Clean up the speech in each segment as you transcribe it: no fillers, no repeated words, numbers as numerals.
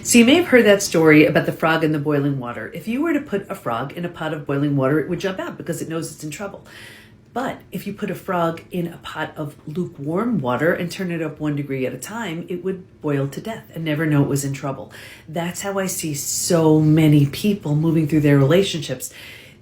So you may have heard that story about the frog in the boiling water. If you were to put a frog in a pot of boiling water, it would jump out because it knows it's in trouble. But if you put a frog in a pot of lukewarm water and turn it up 1 degree at a time, it would boil to death and never know it was in trouble. That's how I see so many people moving through their relationships.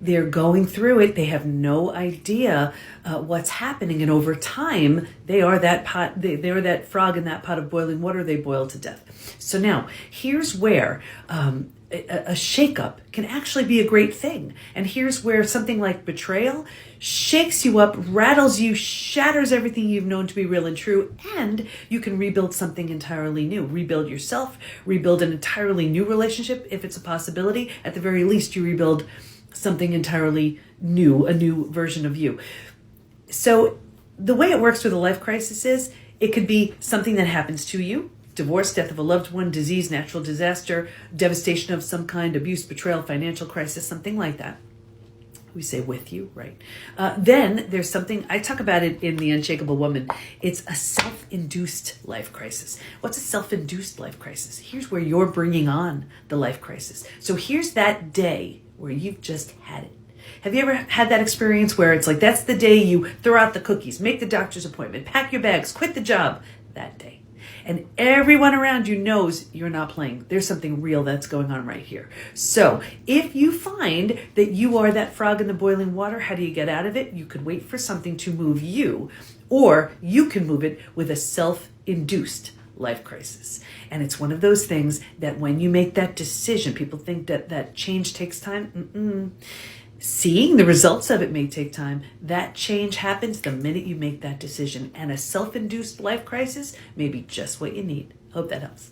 They're going through it. They have no idea what's happening. And over time, they are that pot. They're that frog in that pot of boiling water. They boil to death. So now here's where a shakeup can actually be a great thing. And here's where something like betrayal shakes you up, rattles you, shatters everything you've known to be real and true, and you can rebuild something entirely new. Rebuild yourself, rebuild an entirely new relationship if it's a possibility. At the very least, you rebuild something entirely new, a new version of you. So the way it works with a life crisis is it could be something that happens to you: divorce, death of a loved one, disease, natural disaster, devastation of some kind, abuse, betrayal, financial crisis, something like that. We say with you, right? Then there's something, I talk about it in The Unshakable Woman. It's a self-induced life crisis. What's a self-induced life crisis? Here's where you're bringing on the life crisis. So here's that day where you've just had it. Have you ever had that experience where it's like, that's the day you throw out the cookies, make the doctor's appointment, pack your bags, quit the job, that day. And everyone around you knows you're not playing. There's something real that's going on right here. So if you find that you are that frog in the boiling water, how do you get out of it? You could wait for something to move you, or you can move it with a self-induced life crisis. And it's one of those things that when you make that decision, people think that change takes time. Seeing the results of it may take time. That change happens the minute you make that decision. And a self-induced life crisis may be just what you need. Hope that helps.